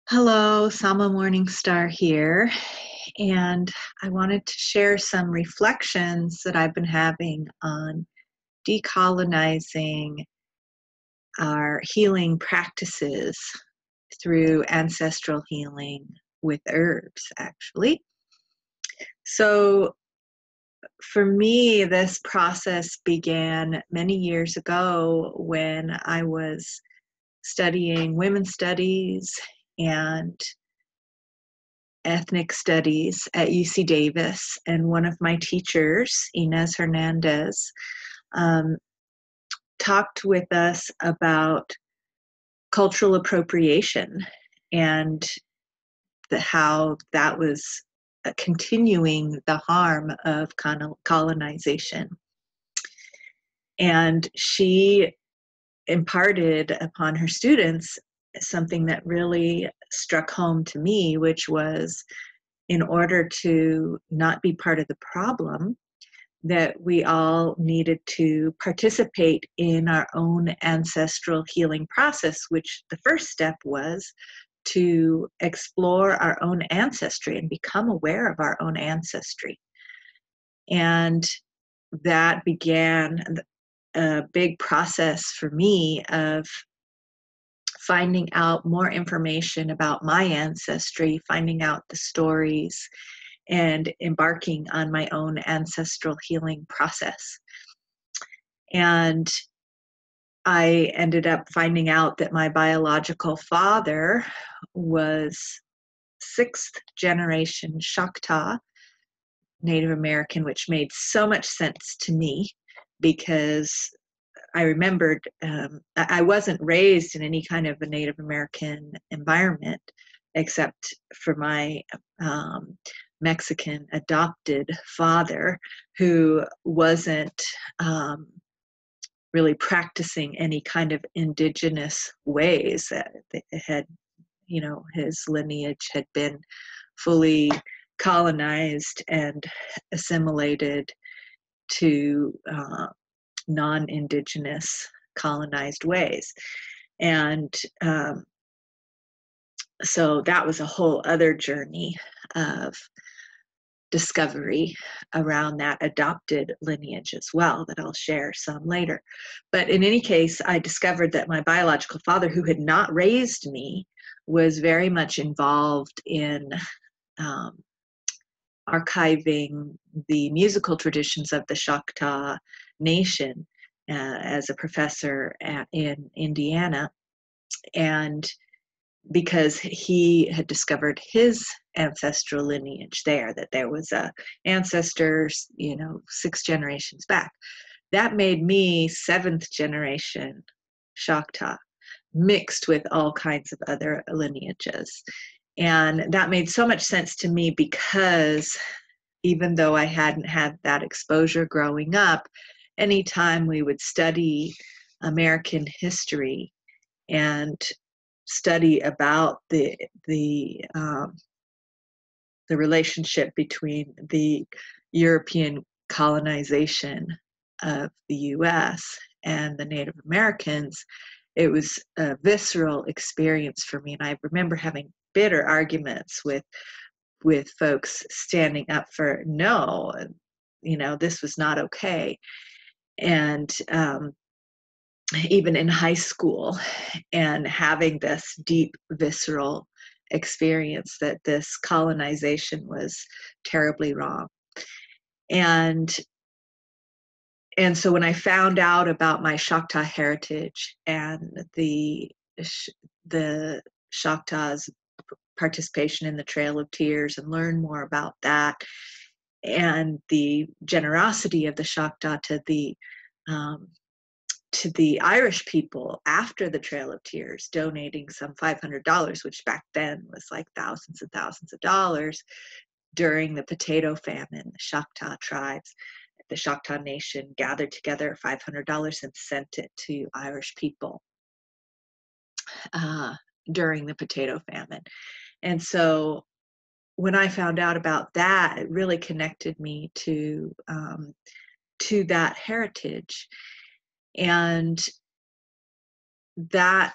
Hello, Sama Morningstar here, and I wanted to share some reflections that I've been having on decolonizing our healing practices through ancestral healing with herbs, actually. So, for me, this process began many years ago when I was studying women's studies and ethnic studies at UC Davis, and one of my teachers, Inez Hernandez, um, talked with us about cultural appropriation and how that was continuing the harm of colonization. And she imparted upon her students something that really struck home to me, which was in order to not be part of the problem, that we all needed to participate in our own ancestral healing process, which the first step was to explore our own ancestry and become aware of our own ancestry. And that began a big process for me of finding out more information about my ancestry, finding out the stories, and embarking on my own ancestral healing process. And I ended up finding out that my biological father was sixth generation Choctaw Native American, which made so much sense to me because I remembered I wasn't raised in any kind of a Native American environment except for my Mexican adopted father, who wasn't really practicing any kind of indigenous ways. That had, his lineage had been fully colonized and assimilated to non-indigenous colonized ways. And so that was a whole other journey of discovery around that adopted lineage as well that I'll share some later. But in any case, I discovered that my biological father, who had not raised me, was very much involved in archiving the musical traditions of the Choctaw Nation as a professor in Indiana. And because he had discovered his ancestral lineage there, that there was ancestors, 6 generations back. That made me 7th generation Choctaw, mixed with all kinds of other lineages. And that made so much sense to me because even though I hadn't had that exposure growing up, anytime we would study American history and study about the relationship between the European colonization of the U.S. and the Native Americans, it was a visceral experience for me. And I remember having bitter arguments with folks standing up for no, this was not okay. And even in high school, and having this deep visceral experience that this colonization was terribly wrong. And so when I found out about my Choctaw heritage and the Choctaws' participation in the Trail of Tears and learn more about that, and the generosity of the Choctaw to the Irish people after the Trail of Tears, donating some $500, which back then was like thousands and thousands of dollars during the potato famine. The Choctaw tribes, the Choctaw Nation gathered together $500 and sent it to Irish people during the potato famine. And so when I found out about that, it really connected me to that heritage. And that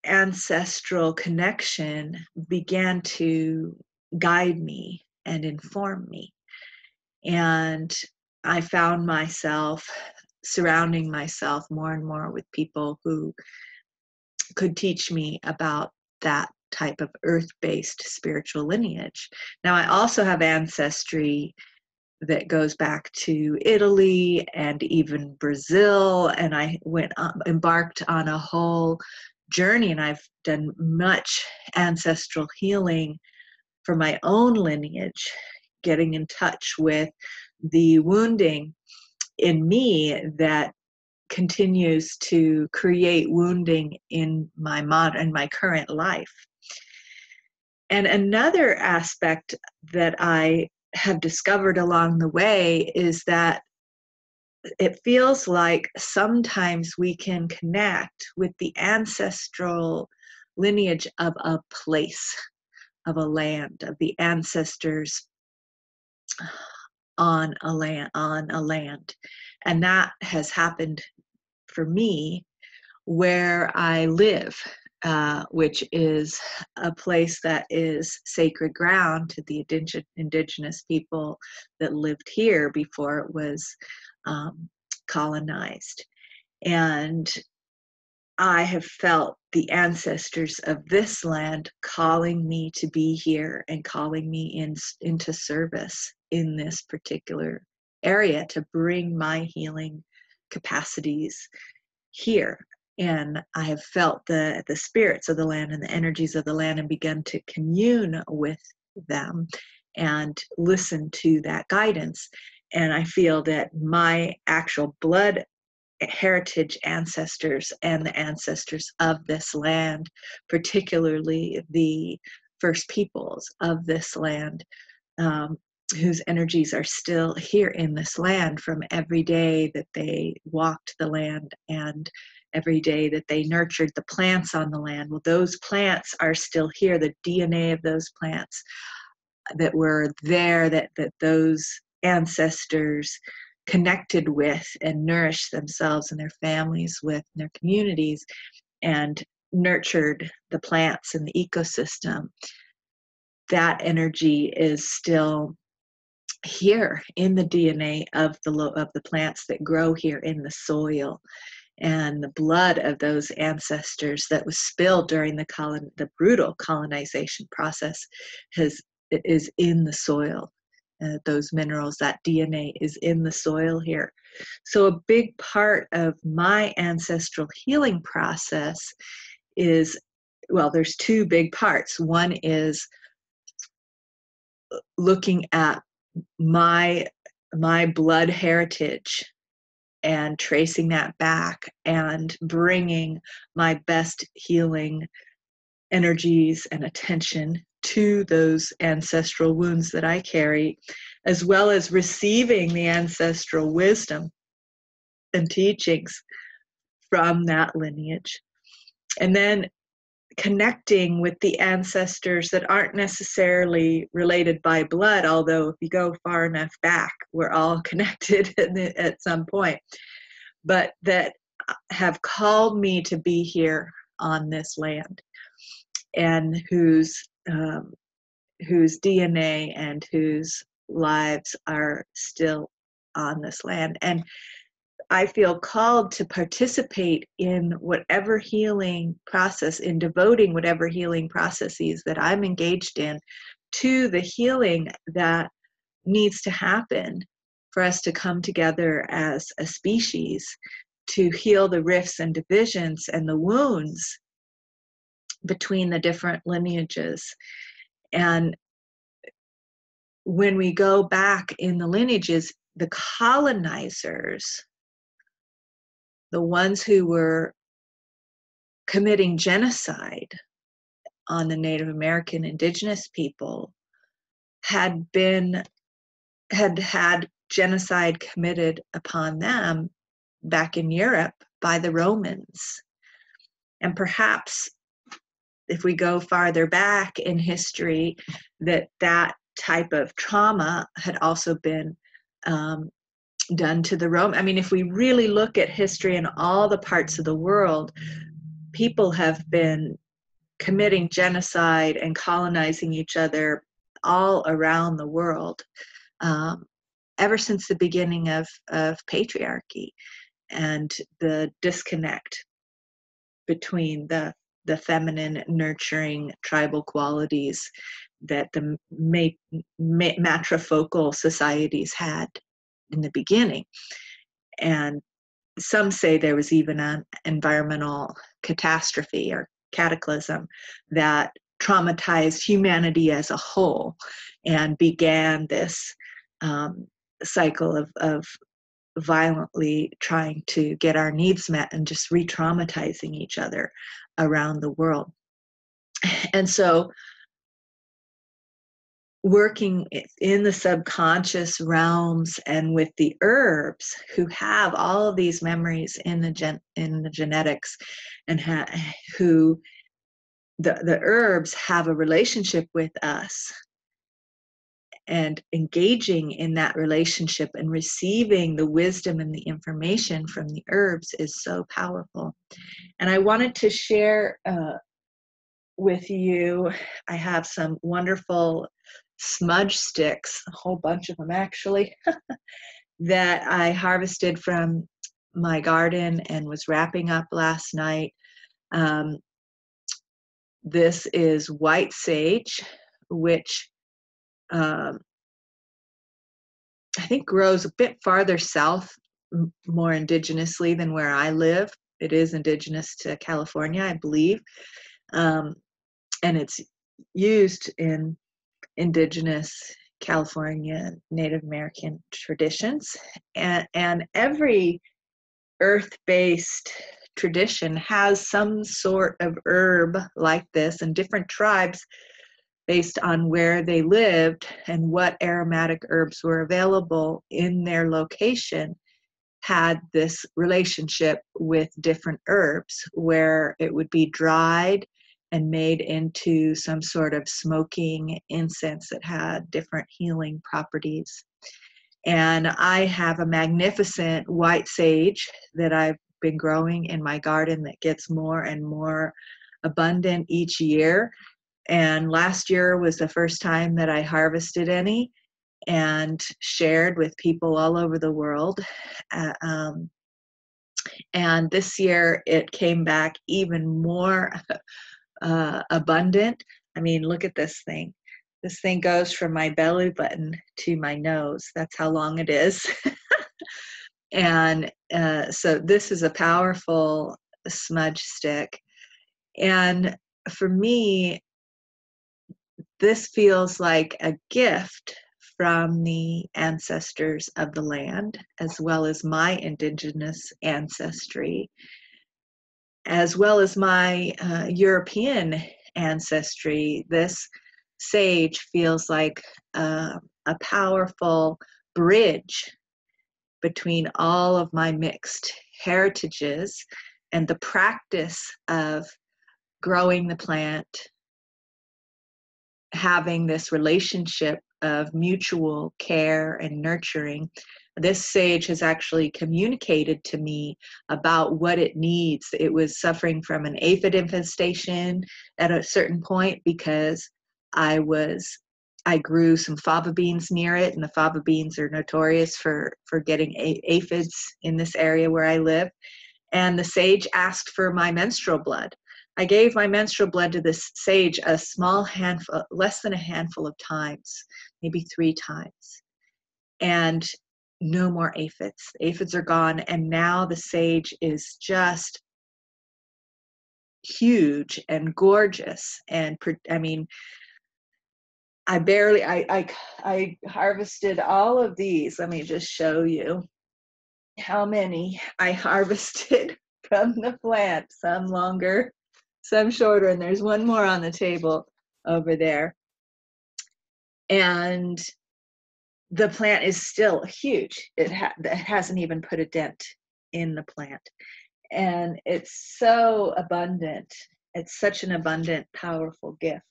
ancestral connection began to guide me and inform me. And I found myself surrounding myself more and more with people who could teach me about that type of earth-based spiritual lineage. Now, I also have ancestry that goes back to Italy and even Brazil, and I embarked on a whole journey, and I've done much ancestral healing for my own lineage, getting in touch with the wounding in me that continues to create wounding in my current life. And another aspect that I have discovered along the way is that it feels like sometimes we can connect with the ancestral lineage of a place, of a land, of the ancestors on a land. And that has happened for me where I live, which is a place that is sacred ground to the indigenous people that lived here before it was colonized. And I have felt the ancestors of this land calling me to be here and calling me into service in this particular area to bring my healing capacities here. And I have felt the spirits of the land and the energies of the land and begun to commune with them and listen to that guidance. And I feel that my actual blood heritage ancestors and the ancestors of this land, particularly the first peoples of this land, whose energies are still here in this land from every day that they walked the land and every day that they nurtured the plants on the land. Well, those plants are still here. The DNA of those plants that were there, that those ancestors connected with and nourished themselves and their families with, and their communities, and nurtured the plants and the ecosystem, that energy is still here in the DNA of the plants that grow here in the soil. And the blood of those ancestors that was spilled during the brutal colonization process is in the soil. Those minerals, that DNA is in the soil here. So a big part of my ancestral healing process is, well, there's two big parts. One is looking at my blood heritage and tracing that back and bringing my best healing energies and attention to those ancestral wounds that I carry, as well as receiving the ancestral wisdom and teachings from that lineage. And then connecting with the ancestors that aren't necessarily related by blood, although if you go far enough back, we're all connected at some point, but that have called me to be here on this land, and whose DNA and whose lives are still on this land. And I feel called to participate in whatever healing process, in devoting whatever healing processes that I'm engaged in to the healing that needs to happen for us to come together as a species to heal the rifts and divisions and the wounds between the different lineages. And when we go back in the lineages, the colonizers, the ones who were committing genocide on the Native American indigenous people, had had genocide committed upon them back in Europe by the Romans. And perhaps if we go farther back in history, that type of trauma had also been done to the Rome. I mean, if we really look at history in all the parts of the world, people have been committing genocide and colonizing each other all around the world, ever since the beginning of patriarchy and the disconnect between the feminine, nurturing tribal qualities that the matrifocal societies had in the beginning. And some say there was even an environmental catastrophe or cataclysm that traumatized humanity as a whole and began this cycle of violently trying to get our needs met and just re-traumatizing each other around the world. And so working in the subconscious realms and with the herbs who have all of these memories in the genetics, and who the herbs have a relationship with us, and engaging in that relationship and receiving the wisdom and the information from the herbs is so powerful. And I wanted to share with you, I have some wonderful smudge sticks, a whole bunch of them actually, that I harvested from my garden and was wrapping up last night. This is white sage, which I think grows a bit farther south, more indigenously than where I live. It is indigenous to California, I believe. And it's used in indigenous California Native American traditions. And every earth-based tradition has some sort of herb like this, and different tribes, based on where they lived and what aromatic herbs were available in their location, had this relationship with different herbs where it would be dried and made into some sort of smoking incense that had different healing properties. And I have a magnificent white sage that I've been growing in my garden that gets more and more abundant each year. And last year was the first time that I harvested any and shared with people all over the world. And this year it came back even more abundant. I mean, look at this thing. This thing goes from my belly button to my nose. That's how long it is. And so this is a powerful smudge stick. And for me, this feels like a gift from the ancestors of the land, as well as my indigenous ancestry, as well as my European ancestry. This sage feels like a powerful bridge between all of my mixed heritages and the practice of growing the plant, having this relationship of mutual care and nurturing. This sage has actually communicated to me about what it needs. It was suffering from an aphid infestation at a certain point because I grew some fava beans near it, and the fava beans are notorious for getting aphids in this area where I live. And the sage asked for my menstrual blood. I gave my menstrual blood to this sage a small handful, less than a handful of times, maybe 3 times. And no more aphids. Aphids are gone. And now the sage is just huge and gorgeous. And I mean, I harvested all of these. Let me just show you how many I harvested from the plant, some longer, some shorter, and there's one more on the table over there. And the plant is still huge. It hasn't even put a dent in the plant. And it's so abundant. It's such an abundant, powerful gift.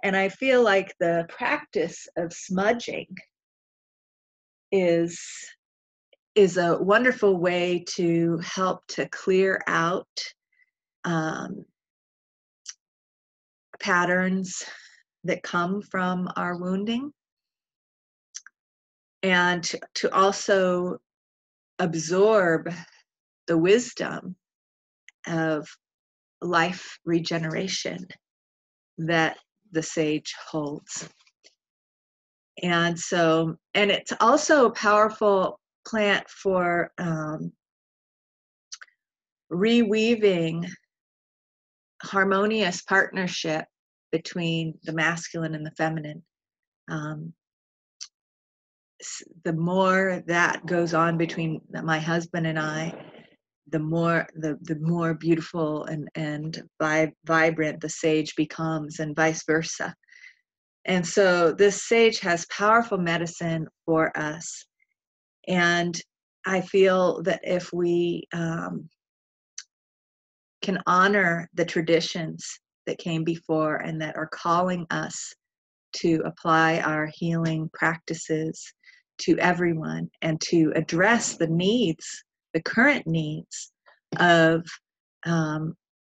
And I feel like the practice of smudging is a wonderful way to help to clear out um, patterns that come from our wounding, and to also absorb the wisdom of life regeneration that the sage holds. And so, and it's also a powerful plant for reweaving harmonious partnership between the masculine and the feminine. Um, the more that goes on between my husband and I, the more beautiful and vibrant the sage becomes, and vice versa. And so this sage has powerful medicine for us. And I feel that if we can honor the traditions that came before and that are calling us to apply our healing practices to everyone and to address the needs, the current needs of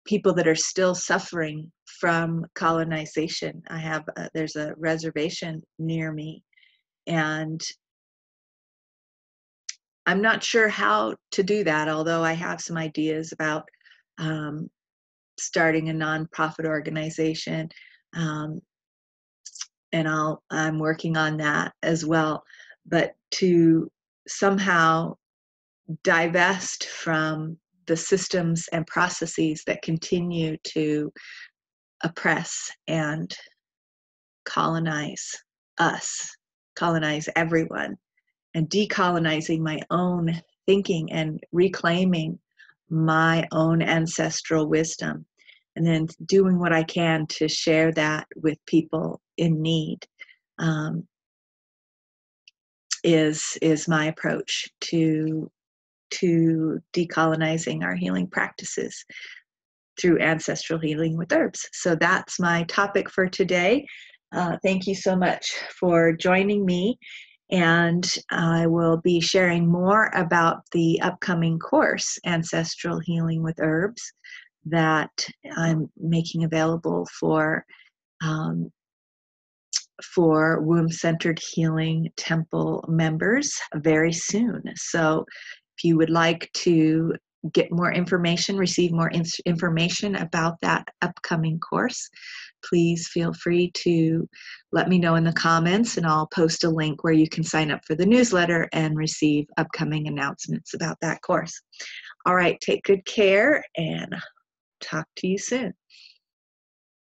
people that are still suffering from colonization. I have, there's a reservation near me, and I'm not sure how to do that, although I have some ideas about starting a nonprofit organization. And I'm working on that as well. But to somehow divest from the systems and processes that continue to oppress and colonize us, colonize everyone, and decolonizing my own thinking and reclaiming my own ancestral wisdom, and then doing what I can to share that with people in need, is my approach to decolonizing our healing practices through ancestral healing with herbs. So that's my topic for today. Thank you so much for joining me. And I will be sharing more about the upcoming course, Ancestral Healing with Herbs, that I'm making available for Womb-Centered Healing Temple members very soon. So if you would like to get more information, receive more information about that upcoming course, please feel free to let me know in the comments, and I'll post a link where you can sign up for the newsletter and receive upcoming announcements about that course. All right, take good care and talk to you soon.